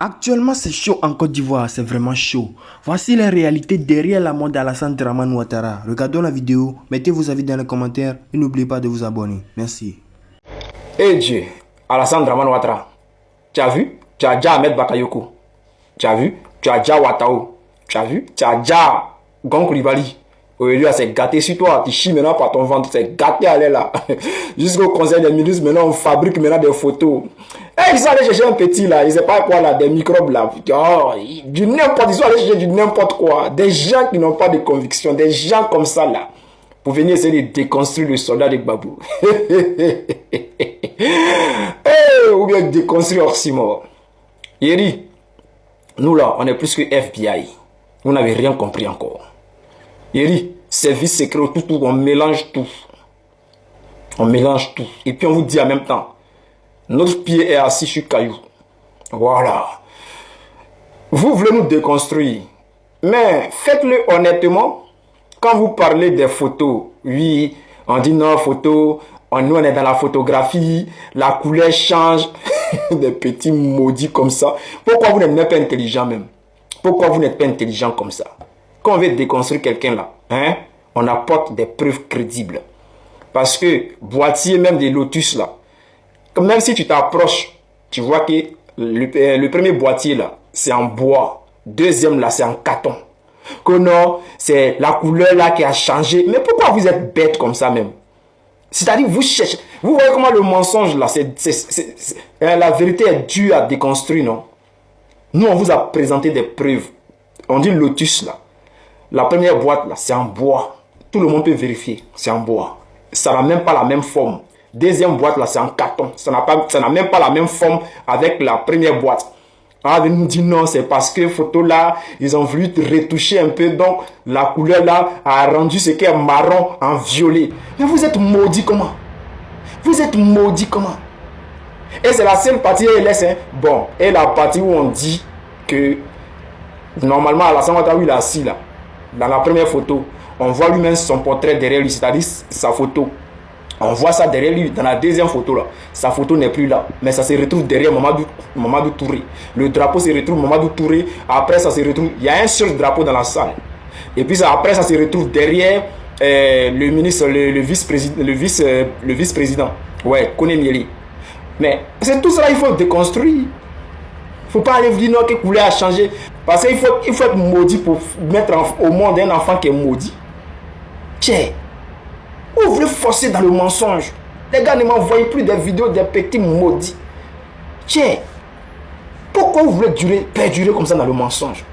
Actuellement, c'est chaud en Côte d'Ivoire, c'est vraiment chaud. Voici la réalité derrière la mort d'Alassane Dramane Ouattara. Regardons la vidéo, mettez vos avis dans les commentaires et n'oubliez pas de vous abonner. Merci. Eh Dieu, Alassane Dramane Ouattara, tu as vu? Tu as déjà Ahmed Bakayoko. Tu as vu? Tu as déjà Ouattao. Tu as vu? Tu as déjà Gon Coulibaly. Lui, c'est gâté sur toi. Tu chies maintenant par ton ventre. C'est gâté à l'air là. Jusqu'au conseil des ministres, maintenant, on fabrique maintenant des photos. Eh, ils sont allés chercher un petit là. Ils ne savent pas quoi là. Des microbes là. Oh, du n'importe. Ils sont allés chercher du n'importe quoi. Des gens qui n'ont pas de conviction. Des gens comme ça là. Pour venir essayer de déconstruire le soldat de Gbagbo. Ou bien déconstruire Oxymore. Yeri, nous là, on est plus que FBI. Vous n'avez rien compris encore. Yeri, service secret, tout, on mélange tout. On mélange tout. Et puis on vous dit en même temps, notre pied est assis sur caillou. Voilà. Vous voulez nous déconstruire. Mais faites-le honnêtement. Quand vous parlez des photos, oui, on dit non, photo, nous on est dans la photographie, la couleur change. Des petits maudits comme ça. Pourquoi vous n'êtes même pas intelligent même? Pourquoi vous n'êtes pas intelligent comme ça? Quand on veut déconstruire quelqu'un là, hein, on apporte des preuves crédibles. Parce que boîtier même des Lotus là, même si tu t'approches, tu vois que le premier boîtier là, c'est en bois. Deuxième là, c'est en carton. Que non, c'est la couleur là qui a changé. Mais pourquoi vous êtes bête comme ça même? C'est-à-dire, vous cherchez. Vous voyez comment le mensonge là, la vérité est dure à déconstruire, non? Nous, on vous a présenté des preuves. On dit Lotus là. La première boîte là, c'est en bois. Tout le monde peut vérifier. C'est en bois. Ça n'a même pas la même forme. Deuxième boîte là, c'est en carton. Ça n'a même pas la même forme avec la première boîte. Ah, ils nous disent non, c'est parce que photo là, ils ont voulu retoucher un peu, donc la couleur là a rendu ce qui est marron en violet. Mais vous êtes maudits comment? Vous êtes maudits comment? Et c'est la seule partie où il laisse, hein. Bon, et la partie où on dit que normalement Alassane Ouattara, il est assis là, dans la première photo, on voit lui-même son portrait derrière lui, c'est-à-dire sa photo. On voit ça derrière lui, dans la deuxième photo là. Sa photo n'est plus là, mais ça se retrouve derrière Mamadou Touré. Le drapeau se retrouve Mamadou Touré. Après ça se retrouve, il y a un seul drapeau dans la salle. Et puis ça, après ça se retrouve derrière le ministre, le vice-président. Ouais, Kone Mieli. Mais c'est tout ça, il faut déconstruire. Il ne faut pas aller vous dire non, que couleur a changé. Parce qu'il faut être maudit pour mettre au monde un enfant qui est maudit. Tiens. Vous voulez forcer dans le mensonge. Les gars ne m'envoient plus des vidéos des petits maudits. Tiens, pourquoi vous voulez perdurer comme ça dans le mensonge?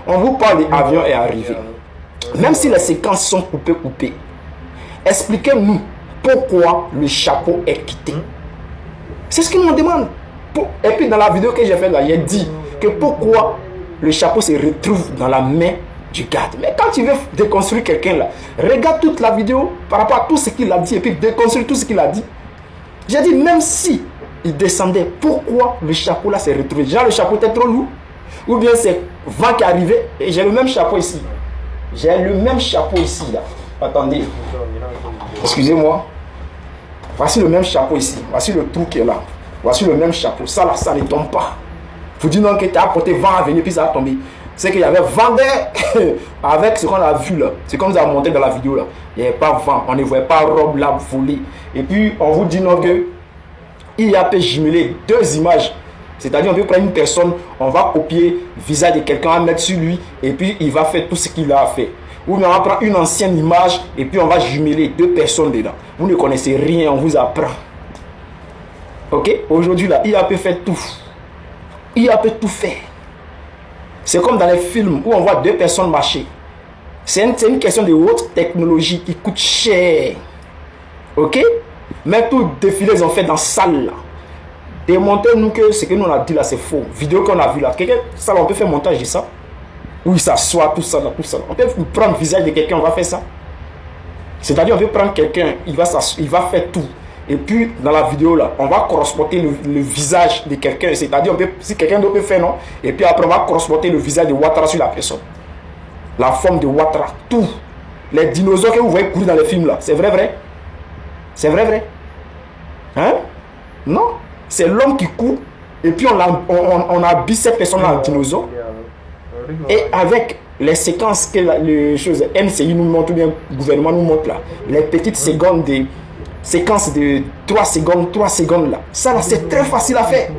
On vous parle, l'avion est arrivé. Même si les séquences sont coupées, expliquez-nous pourquoi le chapeau est quitté. C'est ce qu'ils me demandent. Et puis dans la vidéo que j'ai faite là, j'ai dit que pourquoi le chapeau se retrouve dans la main du garde. Mais quand tu veux déconstruire quelqu'un là, regarde toute la vidéo par rapport à tout ce qu'il a dit et puis déconstruire tout ce qu'il a dit. J'ai dit, même si il descendait, pourquoi le chapeau là s'est retrouvé? Genre le chapeau était trop lourd, ou bien c'est vent qui est arrivé. Et j'ai le même chapeau ici. J'ai le même chapeau ici là. Attendez. Excusez-moi. Voici le même chapeau ici. Voici le trou qui est là. Voici le même chapeau. Ça là, ça ne tombe pas. Vous dites non que tu as apporté vent à venir puis ça a tombé. C'est qu'il y avait vent avec ce qu'on a vu là. C'est comme vous avez montré dans la vidéo là. Il n'y avait pas vent. On ne voyait pas robe là voler. Et puis on vous dit non que il y a peut jumeler deux images. C'est-à-dire on veut prendre une personne, on va copier le visage de quelqu'un, on va mettre sur lui et puis il va faire tout ce qu'il a fait. Ou bien on va prendre une ancienne image et puis on va jumeler deux personnes dedans. Vous ne connaissez rien, on vous apprend. Ok? Aujourd'hui là, il a peut faire tout. Il a peut tout faire. C'est comme dans les films où on voit deux personnes marcher. C'est une question de haute technologie qui coûte cher. Ok? Mais tout défilé, ils ont fait dans la salle là. Démontrez-nous que ce que nous on a dit là, c'est faux. Vidéo qu'on a vu là. Quelqu'un, ça on peut faire montage de ça. Où il s'assoit, tout ça là, tout ça. On peut prendre le visage de quelqu'un, on va faire ça. C'est-à-dire, on peut prendre quelqu'un, il va faire tout. Et puis, dans la vidéo là, on va correspondre le visage de quelqu'un. C'est-à-dire, si quelqu'un d'autre peut faire, non? Et puis après, on va correspondre le visage de Ouattara sur la personne. La forme de Ouattara, tout. Les dinosaures que vous voyez courir dans les films là, c'est vrai? C'est vrai? Hein? Non. C'est l'homme qui court Et puis on habille cette personne-là en dinosaure. Et avec les séquences que les choses MCI nous montre, ou bien le gouvernement nous montre là, les petites secondes de séquences de 3 secondes là, ça là c'est très facile à faire.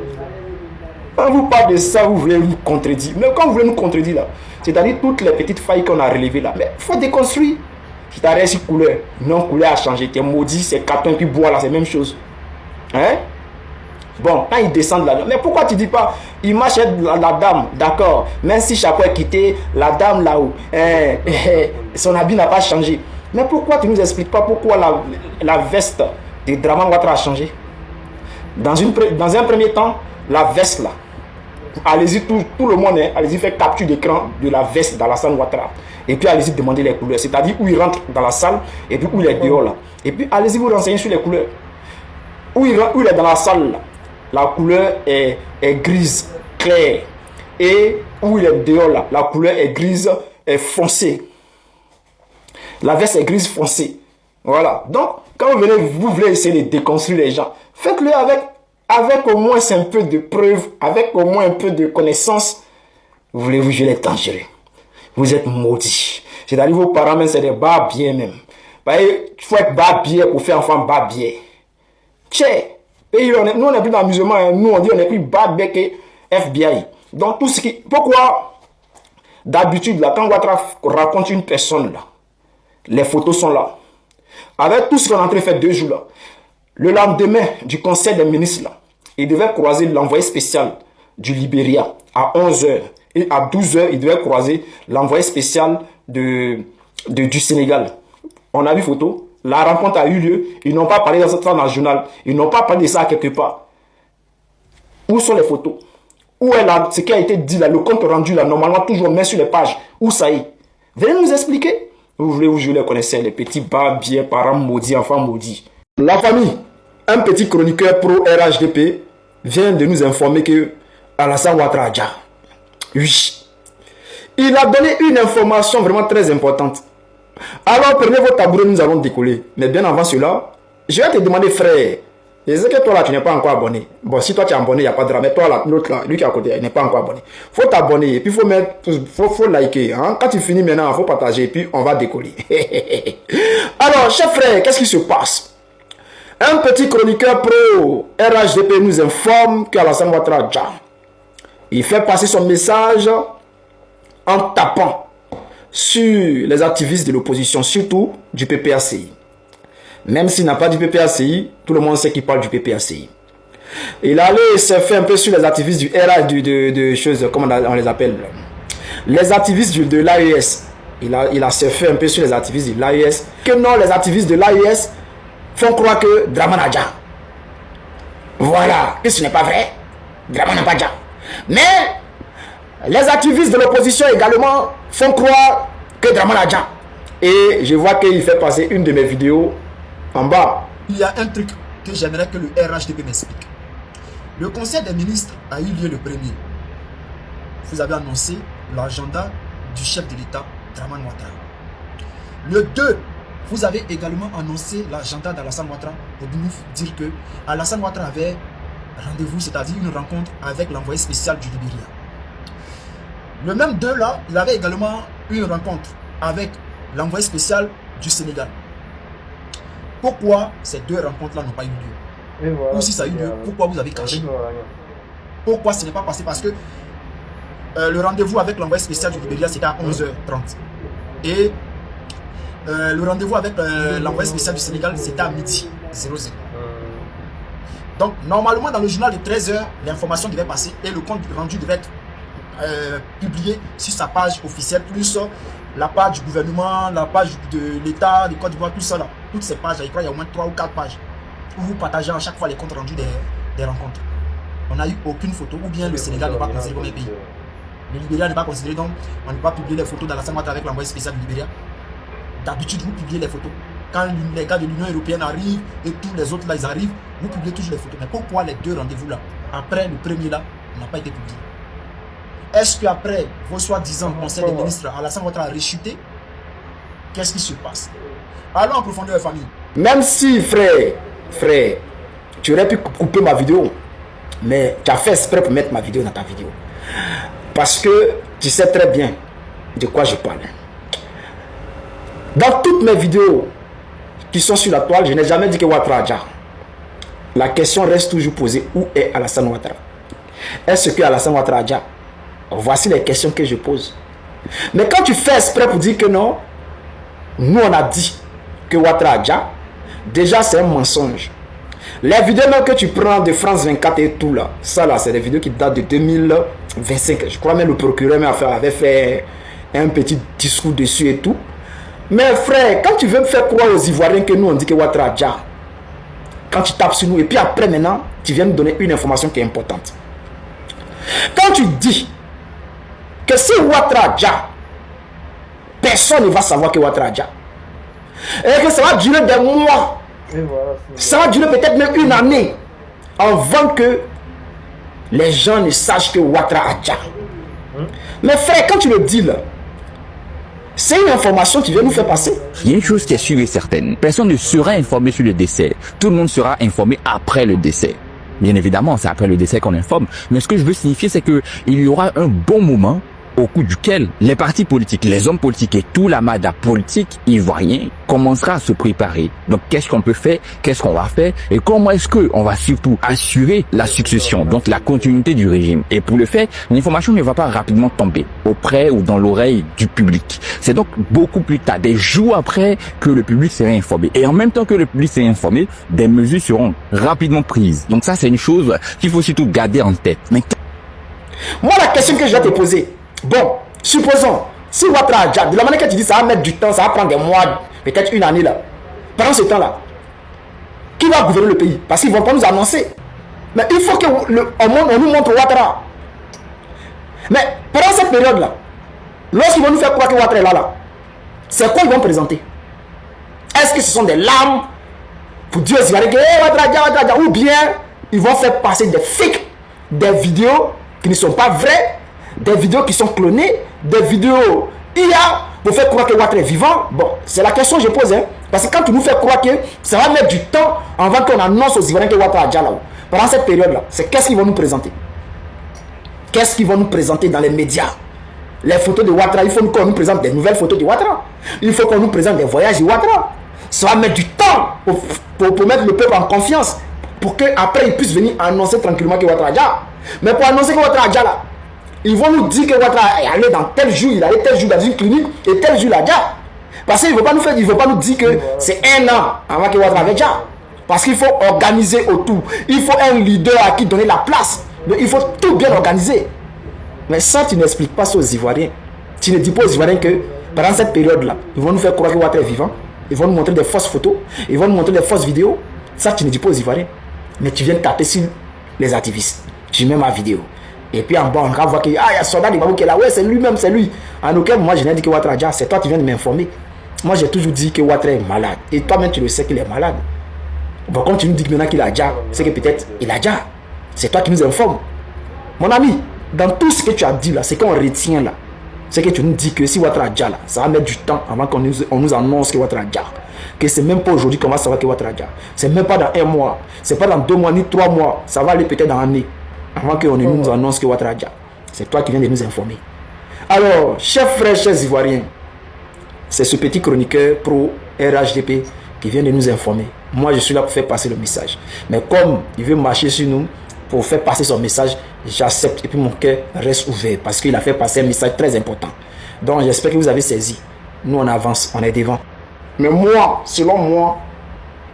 Quand vous parlez de ça, vous voulez nous contredire. Mais quand vous voulez nous contredire là, c'est-à-dire toutes les petites failles qu'on a relevées là, mais il faut déconstruire. C'est-à-dire si couleur, non, couleur a changé, t'es maudit, c'est carton puis bois là, c'est la même chose. Hein? Bon, quand ils descendent là, mais pourquoi tu dis pas, image la dame, d'accord, même si chapeau est quitté, la dame là-haut, son habit n'a pas changé. Mais pourquoi tu nous expliques pas pourquoi la veste de Draman Ouattara a changé? Dans un premier temps, la veste là, allez-y tout le monde, allez-y faire capture d'écran de la veste d'Alassane Ouattara. Et puis allez-y demander les couleurs, c'est-à-dire où il rentre dans la salle et puis où il est dehors là. Et puis allez-y vous renseigner sur les couleurs. Où il est dans la salle là, la couleur est grise claire. Et où il est dehors là, la couleur est grise foncée. La veste est grise foncée. Voilà. Donc, quand vous voulez essayer de déconstruire les gens, faites-le avec au moins un peu de preuves, avec au moins un peu de connaissances. Vous voulez vous jouer les dangereux. Vous êtes maudits. C'est-à-dire vos parents, même c'est des barbiers même. Il faut être barbier pour faire enfant barbier. Tiens. Et nous, on n'est plus dans l'amusement. Hein. Nous, on dit on n'est plus barbier que FBI. Donc, tout ce qui... Pourquoi, d'habitude, là, quand Ouattara raconte une personne, là, les photos sont là. Avec tout ce qu'on est en train de faire 2 jours, là, le lendemain du conseil des ministres, là, il devait croiser l'envoyé spécial du Libéria à 11 h. Et à 12 h, il devait croiser l'envoyé spécial du Sénégal. On a vu photo. La rencontre a eu lieu. Ils n'ont pas parlé de ça dans le journal. Ils n'ont pas parlé de ça quelque part. Où sont les photos? Où est ce qui a été dit là? Le compte rendu là, normalement toujours mis sur les pages. Où ça y est? Venez nous expliquer. Vous voulez vous jouer les connaisseurs, les petits barbiers, parents maudits, enfants maudits. La famille, un petit chroniqueur pro RHDP vient de nous informer que Alassane Ouattara, oui, il a donné une information vraiment très importante. Alors prenez vos tabourets, nous allons décoller. Mais bien avant cela, je vais te demander, frère, je sais que toi là tu n'es pas encore abonné. Bon, si toi tu es abonné, il n'y a pas de drame. Mais toi là, l'autre là, lui qui est à côté, il n'est pas encore abonné. Faut t'abonner et puis faut liker. Hein? Quand tu finis maintenant, il faut partager et puis on va décoller. Alors, chers frères, qu'est-ce qui se passe? Un petit chroniqueur pro RHDP nous informe qu'Alassane Ouattara, il fait passer son message en tapant sur les activistes de l'opposition, surtout du PPACI. Même s'il n'a pas du PPACI, tout le monde sait qu'il parle du PPACI. Il allait se faire un peu sur les activistes du RH, de choses, comment on les appelle, les activistes de l'AES. Il a se fait un peu sur les activistes de l'AES. Que non, les activistes de l'AES font croire que Draman a Dja. Voilà, que ce n'est pas vrai. Draman n'a pas Dja. Mais les activistes de l'opposition également font croire que Draman a Dja. Et je vois qu'il fait passer une de mes vidéos en bas. Il y a un truc que j'aimerais que le RHDP m'explique. Le conseil des ministres a eu lieu le 1er. Vous avez annoncé l'agenda du chef de l'État, Draman Ouattara. Le 2, vous avez également annoncé l'agenda d'Alassane Ouattara pour nous dire que Alassane Ouattara avait rendez-vous, c'est-à-dire une rencontre avec l'envoyé spécial du Libéria. Le même 2 là, il avait également une rencontre avec l'envoyé spécial du Sénégal. Pourquoi ces 2 rencontres-là n'ont pas eu lieu? Voilà, ou si ça a eu lieu, pourquoi vous avez caché? Pourquoi ce n'est pas passé? Parce que le rendez-vous avec l'envoyé spécial du Libéria, c'était à 11h30. Et le rendez-vous avec l'envoyé spécial du Sénégal, c'était à midi 00. Donc, normalement, dans le journal de 13h, l'information devait passer et le compte rendu devait être publié sur sa page officielle, plus la page du gouvernement, la page de l'État, de Côte d'Ivoire, tout ça là. Toutes ces pages, je crois qu'il y a au moins 3 ou 4 pages où vous partagez à chaque fois les comptes rendus des rencontres. On n'a eu aucune photo, ou bien le Sénégal n'est pas considéré comme un pays. Le Libéria n'est pas considéré, donc on ne peut pas publier les photos d'Alassane Ouattara avec l'envoyé spécial du Libéria. D'habitude, vous publiez les photos. Quand les gars de l'Union européenne arrivent et tous les autres là, ils arrivent, vous publiez toujours les photos. Mais pourquoi les 2 rendez-vous là, après le premier là, n'a pas été publié? Est-ce qu'après vos soi-disant conseil des ministres, Alassane Ouattara a rechuté? Qu'est-ce qui se passe? Allons en profondeur, famille. Même si, frère, tu aurais pu couper ma vidéo. Mais tu as fait exprès pour mettre ma vidéo dans ta vidéo. Parce que tu sais très bien de quoi je parle. Dans toutes mes vidéos qui sont sur la toile, je n'ai jamais dit que Ouattara a Dja. La question reste toujours posée. Où est Alassane Ouattara? Est-ce que Alassane Ouattara a Dja? Voici les questions que je pose. Mais quand tu fais exprès pour dire que non, nous on a dit que Ouattara a Dja, déjà c'est un mensonge. Les vidéos même que tu prends de France 24 et tout là, ça là c'est des vidéos qui datent de 2025. Je crois même le procureur avait fait un petit discours dessus et tout. Mais frère, quand tu veux me faire croire aux Ivoiriens que nous on dit que Ouattara a Dja, quand tu tapes sur nous et puis après maintenant, tu viens me donner une information qui est importante. Quand tu dis que si Ouattara a Dja, personne ne va savoir que Ouattara a Dja, et que ça va durer des mois, ça va durer peut-être même une année avant que les gens ne sachent que Ouattara a Dja. Mais frère, quand tu le dis là, c'est une information qui vient nous faire passer. Il y a une chose qui est sûre et certaine. Personne ne sera informé sur le décès. Tout le monde sera informé après le décès. Bien évidemment, c'est après le décès qu'on informe. Mais ce que je veux signifier, c'est que il y aura un bon moment au cours duquel les partis politiques, les hommes politiques et tout l'amas politique ivoirien commencera à se préparer. Donc, qu'est-ce qu'on peut faire? Qu'est-ce qu'on va faire? Et comment est-ce qu'on va surtout assurer la succession, donc la continuité du régime? Et pour le faire, l'information ne va pas rapidement tomber auprès ou dans l'oreille du public. C'est donc beaucoup plus tard, des jours après, que le public sera informé. Et en même temps que le public sera informé, des mesures seront rapidement prises. Donc ça, c'est une chose qu'il faut surtout garder en tête. Mais moi, la question que je vais te poser, bon, supposons, si Ouattara a Dja, de la manière que tu dis, ça va mettre du temps, ça va prendre des mois, peut-être une année là. Pendant ce temps-là, qui va gouverner le pays? Parce qu'ils ne vont pas nous annoncer. Mais il faut qu'on nous montre Ouattara. Mais pendant cette période-là, lorsqu'ils vont nous faire croire que Ouattara est là, c'est quoi ils vont présenter? Est-ce que ce sont des larmes pour dire aux Ivoiriens que Ouattara a Dja, ou bien ils vont faire passer des fakes, des vidéos qui ne sont pas vraies, des vidéos qui sont clonées, des vidéos IA pour faire croire que Ouattara est vivant? Bon, c'est la question que je pose. Hein? Parce que quand tu nous fais croire que ça va mettre du temps avant qu'on annonce aux Ivoiriens que Ouattara a Dja là-haut, pendant cette période-là, c'est qu'est-ce qu'ils vont nous présenter? Qu'est-ce qu'ils vont nous présenter dans les médias? Les photos de Ouattara, il faut qu'on nous présente des nouvelles photos de Ouattara. Il faut qu'on nous présente des voyages de Ouattara. Ça va mettre du temps pour mettre le peuple en confiance, pour qu'après ils puissent venir annoncer tranquillement que Ouattara a Dja. Mais pour annoncer que Ouattara a Dja là, ils vont nous dire que Ouattara est allé dans tel jour, il est allé tel jour dans une clinique et tel jour il a Dja. Parce qu'il ne veut pas nous faire, il ne veut pas nous dire que c'est un an avant que Ouattara avait Dja. Parce qu'il faut organiser autour. Il faut un leader à qui donner la place. Donc il faut tout bien organiser. Mais ça, tu n'expliques pas ça aux Ivoiriens. Tu ne dis pas aux Ivoiriens que pendant cette période-là, ils vont nous faire croire que Ouattara est vivant. Ils vont nous montrer des fausses photos. Ils vont nous montrer des fausses vidéos. Ça, tu ne dis pas aux Ivoiriens. Mais tu viens taper sur les activistes. Tu mets ma vidéo. Et puis en bas, on va voir qu'il y a un soldat de Babou qui est là. Ouais, c'est lui-même, c'est lui. En aucun moment, je n'ai dit que Ouattara a Dja. C'est toi qui viens de m'informer. Moi, j'ai toujours dit que Ouattara est malade. Et toi-même, tu le sais qu'il est malade. Bon, quand tu nous dis que maintenant qu'il a Dja, c'est que peut-être il a Dja. C'est toi qui nous informes. Mon ami, dans tout ce que tu as dit là, c'est qu'on retient là. C'est que tu nous dis que si Ouattara a Dja là, ça va mettre du temps avant qu'on nous annonce que Ouattara a Dja. Que c'est même pas aujourd'hui qu'on va savoir que Ouattara a Dja. C'est même pas dans un mois. C'est pas dans 2 mois ni 3 mois. Ça va aller peut-être dans l'année. Avant qu'on nous annonce que Ouattara a Dja. C'est toi qui viens de nous informer. Alors, chers frères, chers Ivoiriens, c'est ce petit chroniqueur pro RHDP qui vient de nous informer. Moi, je suis là pour faire passer le message. Mais comme il veut marcher sur nous pour faire passer son message, j'accepte et puis mon cœur reste ouvert parce qu'il a fait passer un message très important. Donc, j'espère que vous avez saisi. Nous, on avance, on est devant. Mais moi, selon moi,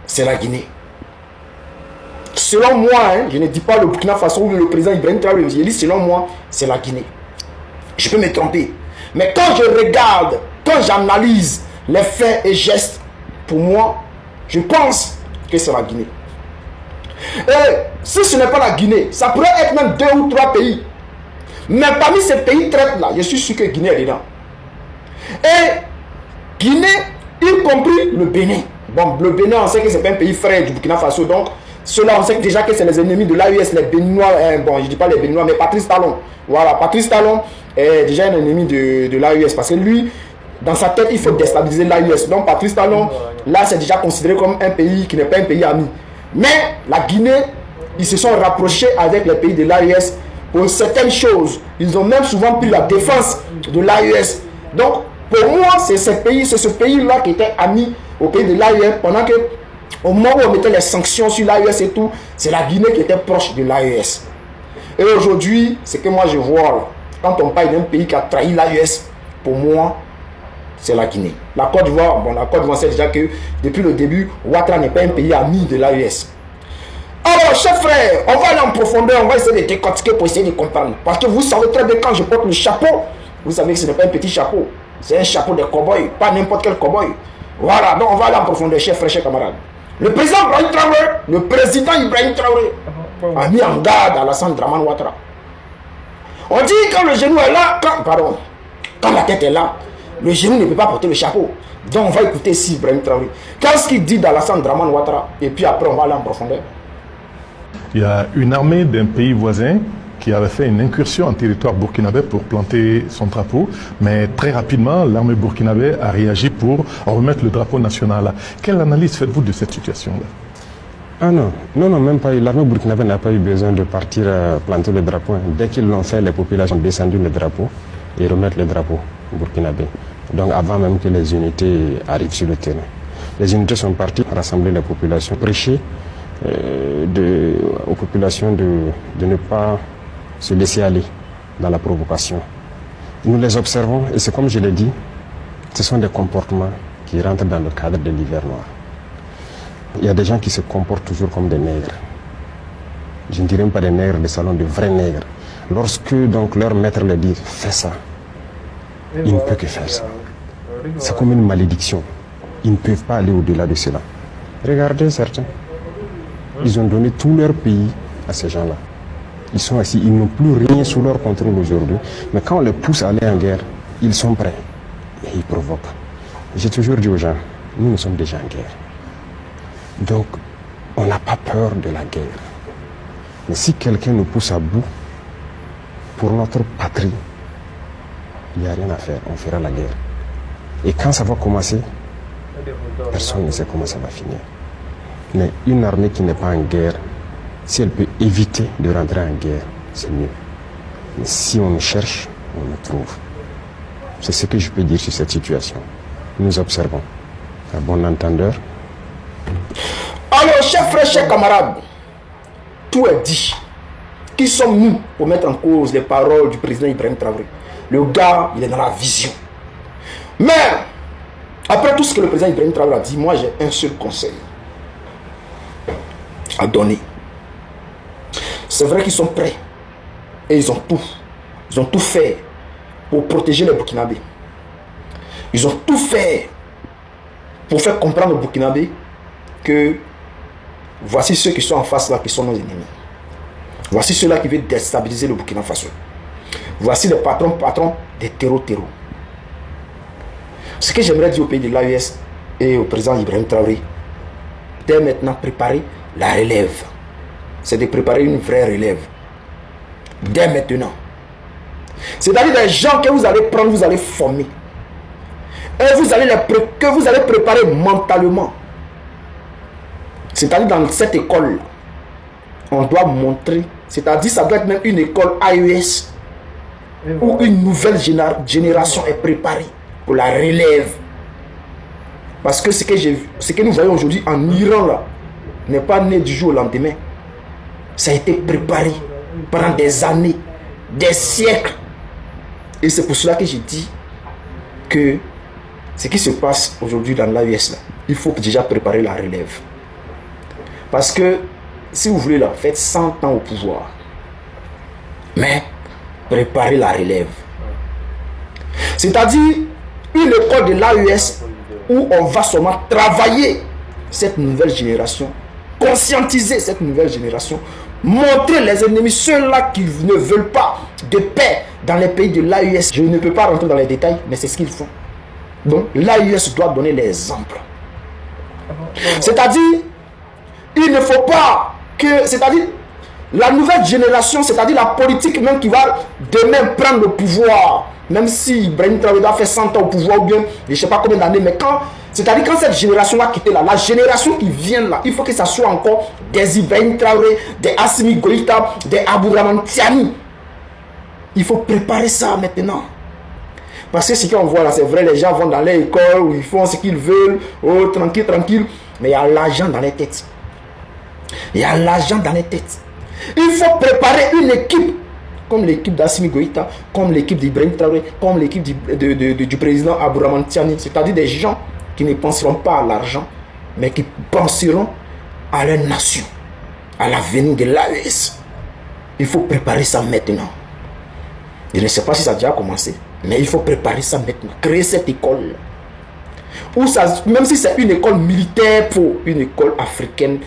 c'est la Guinée. Selon moi, hein, je ne dis pas le Burkina Faso ou le président Ibrahim Traoré, je dis selon moi, c'est la Guinée. Je peux me tromper. Mais quand je regarde, quand j'analyse les faits et gestes, pour moi, je pense que c'est la Guinée. Et si ce n'est pas la Guinée, ça pourrait être même 2 ou 3 pays. Mais parmi ces pays traites là, je suis sûr que Guinée est dedans. Et Guinée, y compris le Bénin. Bon, le Bénin, on sait que c'est pas un pays frère du Burkina Faso, donc ceux-là, on sait déjà que c'est les ennemis de l'AES, les Béninois. Bon, je ne dis pas les Béninois, mais Patrice Talon. Voilà, Patrice Talon est déjà un ennemi de l'AES parce que lui, dans sa tête, il faut déstabiliser l'AES. Donc, Patrice Talon, là, c'est déjà considéré comme un pays qui n'est pas un pays ami. Mais la Guinée ils se sont rapprochés avec les pays de l'AES pour certaines choses. Ils ont même souvent pris la défense de l'AES. Donc, pour moi, c'est ce pays-là qui était ami au pays de l'AES pendant que, au moment où on mettait les sanctions sur l'AES et tout, c'est la Guinée qui était proche de l'AES. Et aujourd'hui, ce que moi je vois là, quand on parle d'un pays qui a trahi l'AES, pour moi, c'est la Guinée. La Côte d'Ivoire, bon, la Côte d'Ivoire sait déjà que depuis le début, Ouattara n'est pas un pays ami de l'AES. Alors, chers frères, on va aller en profondeur, on va essayer de décortiquer pour essayer de comprendre. Parce que vous savez très bien, quand je porte le chapeau, vous savez que ce n'est pas un petit chapeau, c'est un chapeau de cow-boy, pas n'importe quel cow-boy. Voilà, donc on va aller en profondeur, chers frères, chers camarades. Le président Ibrahim Traoré, a mis en garde Alassane Dramane Ouattara. On dit quand le genou est là, quand la tête est là, le genou ne peut pas porter le chapeau. Donc on va écouter ici Ibrahim Traoré. Qu'est-ce qu'il dit d'Alassane Dramane Ouattara? Et puis après on va aller en profondeur. Il y a une armée d'un pays voisin qui avait fait une incursion en territoire burkinabé pour planter son drapeau, mais très rapidement, l'armée burkinabé a réagi pour remettre le drapeau national. Quelle analyse faites-vous de cette situation-là? Ah non, même pas. L'armée burkinabé n'a pas eu besoin de partir planter le drapeau. Dès qu'ils l'ont fait, les populations ont descendu le drapeau et remettre le drapeau burkinabé. Donc avant même que les unités arrivent sur le terrain. Les unités sont parties rassembler les populations, prêcher aux populations de ne pas se laisser aller dans la provocation. Nous les observons et c'est comme je l'ai dit, ce sont des comportements qui rentrent dans le cadre de l'hiver noir. Il y a des gens qui se comportent toujours comme des nègres. Je ne dirais pas des nègres de salon, de vrais nègres. Lorsque donc leur maître leur dit fais ça, il ne peut que faire ça. C'est comme une malédiction. Ils ne peuvent pas aller au-delà de cela. Regardez certains. Ils ont donné tout leur pays à ces gens-là. Ils sont assis, ils n'ont plus rien sous leur contrôle aujourd'hui. Mais quand on les pousse à aller en guerre, ils sont prêts. Et ils provoquent. J'ai toujours dit aux gens, nous sommes déjà en guerre. Donc, on n'a pas peur de la guerre. Mais si quelqu'un nous pousse à bout, pour notre patrie, il n'y a rien à faire, on fera la guerre. Et quand ça va commencer, personne ne sait comment ça va finir. Mais une armée qui n'est pas en guerre, si elle peut éviter de rentrer en guerre, c'est mieux. Mais si on nous cherche, on nous trouve. C'est ce que je peux dire sur cette situation. Nous observons. À bon entendeur. Alors, chers frères, chers camarades, tout est dit. Qui sommes-nous pour mettre en cause les paroles du président Ibrahim Traoré? Le gars, il est dans la vision. Mais, après tout ce que le président Ibrahim Traoré a dit, moi j'ai un seul conseil à donner. C'est vrai qu'ils sont prêts. Et ils ont tout fait pour protéger les Burkinabés. Ils ont tout fait pour faire comprendre aux Burkinabés que voici ceux qui sont en face là, qui sont nos ennemis. Voici ceux-là qui veulent déstabiliser le Burkina Faso. Voici les patrons des terreaux. Ce que j'aimerais dire au pays de l'AES et au président Ibrahim Traoré, dès maintenant préparer la relève. C'est de préparer une vraie relève. Dès maintenant. C'est-à-dire des gens que vous allez prendre, vous allez former. Et que vous allez préparer mentalement. C'est-à-dire dans cette école, on doit montrer, c'est-à-dire ça doit être même une école AES où une nouvelle génération est préparée pour la relève. Parce que ce que nous voyons aujourd'hui en Iran là, n'est pas né du jour au lendemain. Ça a été préparé pendant des années, des siècles. Et c'est pour cela que j'ai dit que ce qui se passe aujourd'hui dans l'AES là, il faut déjà préparer la relève. Parce que si vous voulez là, faites 100 ans au pouvoir. Mais préparez la relève. C'est-à-dire une école de l'AES où on va seulement travailler cette nouvelle génération, conscientiser cette nouvelle génération, montrer les ennemis, ceux-là qui ne veulent pas de paix dans les pays de l'AES. Je ne peux pas rentrer dans les détails, mais c'est ce qu'ils font. Donc l'AES doit donner l'exemple. C'est-à-dire, il ne faut pas que, c'est-à-dire, la nouvelle génération, c'est-à-dire la politique même qui va demain prendre le pouvoir, même si Ibrahim Traoré a fait 100 ans au pouvoir ou bien, je ne sais pas combien d'années, mais quand C'est-à-dire quand cette génération va quitter là, la génération qui vient là, il faut que ça soit encore des Ibrahim Traoré, des Assimi Goïta, des Abdourahmane Tiani. Il faut préparer ça maintenant. Parce que ce qu'on voit là, c'est vrai, les gens vont dans les écoles où ils font ce qu'ils veulent, oh, tranquille, tranquille. Mais il y a l'argent dans les têtes. Il y a l'argent dans les têtes. Il faut préparer une équipe, comme l'équipe d'Assimi Goïta, comme l'équipe d'Ibrahim Traoré, comme l'équipe du président Abdourahmane Tiani. C'est-à-dire des gens qui ne penseront pas à l'argent, mais qui penseront à leur nation, à l'avenir de l'AES. Il faut préparer ça maintenant. Je ne sais pas si ça a déjà commencé, mais il faut préparer ça maintenant. Créer cette école. Ou ça, même si c'est une école militaire, pour une école africaine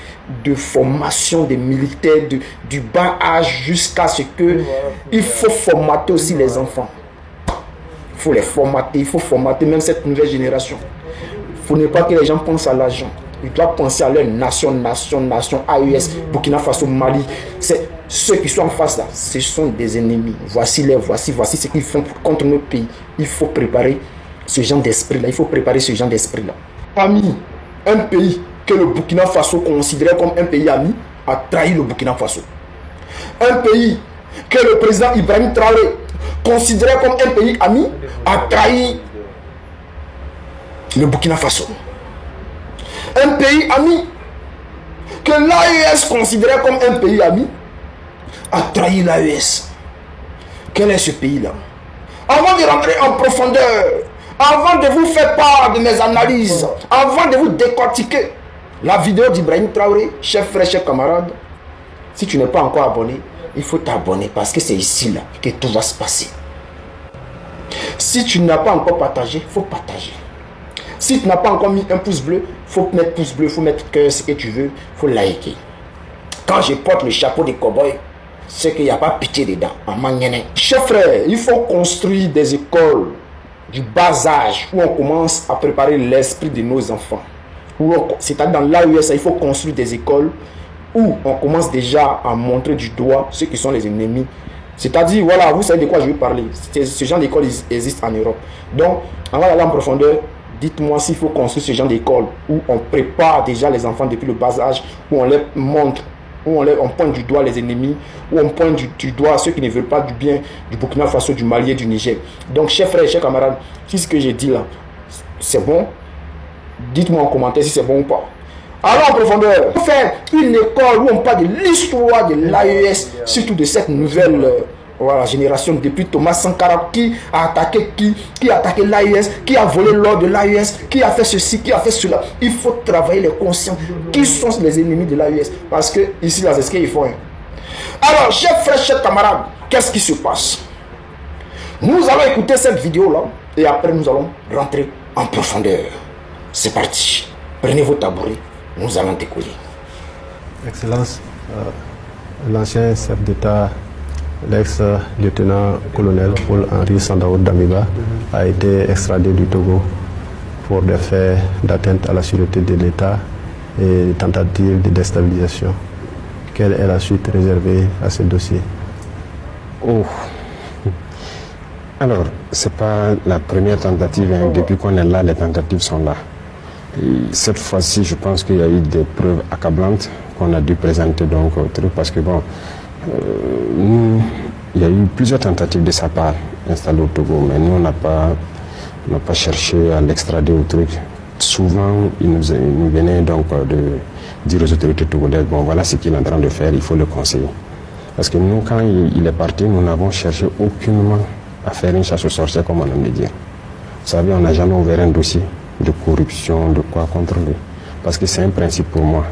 de formation des militaires du bas âge jusqu'à ce que il faut formater aussi les enfants. Il faut les formater, il faut formater même cette nouvelle génération. Il ne faut pas que les gens pensent à l'argent. Ils doivent penser à leur nation, AES, Burkina Faso, Mali. C'est ceux qui sont en face là, ce sont des ennemis. Voici ce qu'ils font contre notre pays. Il faut préparer ce genre d'esprit là. Il faut préparer ce genre d'esprit là. Parmi un pays que le Burkina Faso considérait comme un pays ami, a trahi le Burkina Faso. Un pays que le président Ibrahim Traoré considérait comme un pays ami, a trahi le Burkina Faso. Un pays ami que l'AES considérait comme un pays ami a trahi l'AES. Quel est ce pays-là? Avant de rentrer en profondeur, avant de vous faire part de mes analyses, avant de vous décortiquer la vidéo d'Ibrahim Traoré, chers frères, chers camarades, si tu n'es pas encore abonné, il faut t'abonner parce que c'est ici là que tout va se passer. Si tu n'as pas encore partagé, il faut partager. Si tu n'as pas encore mis un pouce bleu, il faut mettre pouce bleu, il faut mettre cœur, ce que tu veux, il faut liker. Quand je porte le chapeau des cow-boys, c'est qu'il n'y a pas pitié dedans. Chers frères, il faut construire des écoles du bas âge où on commence à préparer l'esprit de nos enfants. C'est-à-dire dans l'AES, il faut construire des écoles où on commence déjà à montrer du doigt ceux qui sont les ennemis. C'est-à-dire, voilà, vous savez de quoi je veux parler. Ce genre d'école existe en Europe. Donc, avant d'aller en profondeur, dites-moi s'il faut construire ce genre d'école où on prépare déjà les enfants depuis le bas âge, où on les montre, où on pointe du doigt les ennemis, où on pointe du doigt ceux qui ne veulent pas du bien du Burkina Faso, du Mali et du Niger. Donc, chers frères et chers camarades, si ce que j'ai dit là, c'est bon, dites-moi en commentaire si c'est bon ou pas. Alors en profondeur, on fait une école où on parle de l'histoire de l'AES, surtout de cette nouvelle génération, depuis Thomas Sankara, qui a attaqué qui a attaqué l'AES, qui a volé l'or de l'AES, qui a fait ceci, qui a fait cela. Il faut travailler les conscients. Qui sont les ennemis de l'AES? Parce que ici, là, c'est ce qu'ils font. Alors, chers frères, chers camarades, qu'est-ce qui se passe? Nous allons écouter cette vidéo-là et après nous allons rentrer en profondeur. C'est parti. Prenez vos tabourets. Nous allons décoller. Excellence, l'ancien chef d'État, l'ex-lieutenant-colonel Paul-Henri Sandaogo Damiba, a été extradé du Togo pour des faits d'atteinte à la sûreté de l'État et des tentatives de déstabilisation. Quelle est la suite réservée à ce dossier? Alors, ce n'est pas la première tentative. Hein. Depuis qu'on est là, les tentatives sont là. Et cette fois-ci, je pense qu'il y a eu des preuves accablantes qu'on a dû présenter donc au truc parce que bon, nous, il y a eu plusieurs tentatives de sa part installées au Togo, mais nous, on n'a pas cherché à l'extrader au truc. Souvent, il nous venait donc de dire aux autorités togolaises, bon, voilà ce qu'il est en train de faire, il faut le conseiller. Parce que nous, quand il est parti, nous n'avons cherché aucunement à faire une chasse aux sorcières, comme on aime le dire. Vous savez, on n'a jamais ouvert un dossier de corruption, de quoi contre lui. Parce que c'est un principe pour moi.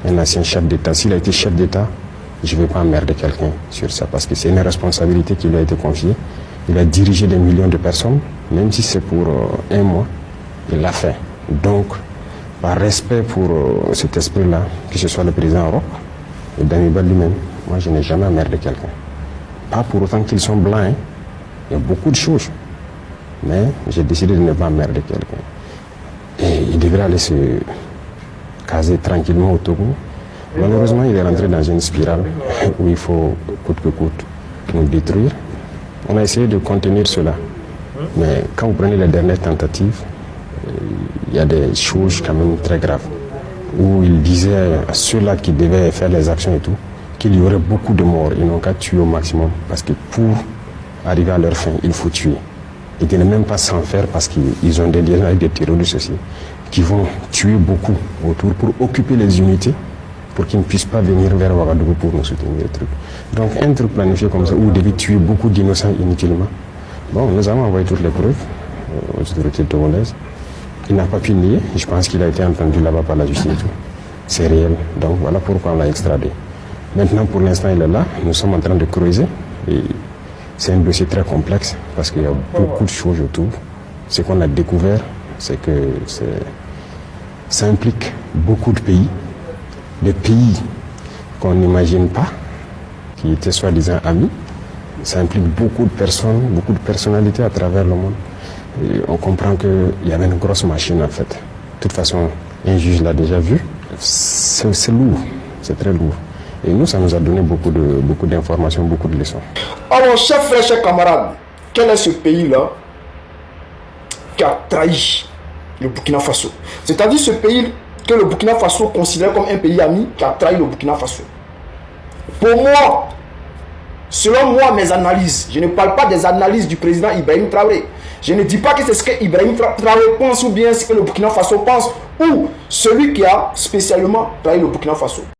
Un ancien chef d'État, s'il a été chef d'État, je ne vais pas emmerder quelqu'un sur ça. Parce que c'est une responsabilité qui lui a été confiée. Il a dirigé des millions de personnes, même si c'est pour un mois, il l'a fait. Donc, par respect pour cet esprit-là, que ce soit le président Europe et Damiba lui-même, moi je n'ai jamais emmerdé quelqu'un. Pas pour autant qu'ils sont blancs, hein. Il y a beaucoup de choses. Mais j'ai décidé de ne pas emmerder quelqu'un. Et il devrait aller se caser tranquillement au Togo. Malheureusement, il est rentré dans une spirale où il faut coûte que coûte nous détruire. On a essayé de contenir cela. Mais quand vous prenez les dernières tentatives, il y a des choses quand même très graves, où il disait à ceux-là qui devaient faire les actions et tout, qu'il y aurait beaucoup de morts. Ils n'ont qu'à tuer au maximum, parce que pour arriver à leur fin, il faut tuer. Et de ne même pas s'en faire, parce qu'ils ont des liens avec des terroristes aussi, qui vont tuer beaucoup autour pour occuper les unités, pour qu'ils ne puissent pas venir vers Ouagadougou pour nous soutenir des trucs. Donc un truc planifié comme ça, où vous devez tuer beaucoup d'innocents inutilement. Bon, nous avons envoyé toutes les preuves aux autorités togolaises. Il n'a pas pu nier, je pense qu'il a été entendu là-bas par la justice et tout. C'est réel, donc voilà pourquoi on l'a extradé. Maintenant, pour l'instant, il est là, nous sommes en train de creuser. Et c'est un dossier très complexe, parce qu'il y a beaucoup de choses autour. Ce qu'on a découvert, c'est que ça implique beaucoup de pays. Des pays qu'on n'imagine pas, qui étaient soi-disant amis. Ça implique beaucoup de personnes, beaucoup de personnalités à travers le monde. Et on comprend qu'il y avait une grosse machine en fait. De toute façon, un juge l'a déjà vu. C'est lourd, c'est très lourd. Et nous, ça nous a donné beaucoup d'informations, beaucoup de leçons. Alors, chers frères, chers camarades, quel est ce pays-là qui a trahi le Burkina Faso? C'est-à-dire ce pays que le Burkina Faso considère comme un pays ami qui a trahi le Burkina Faso. Pour moi, selon moi, mes analyses, je ne parle pas des analyses du président Ibrahim Traoré. Je ne dis pas que c'est ce que Ibrahim Traoré pense ou bien ce que le Burkina Faso pense ou celui qui a spécialement trahi le Burkina Faso.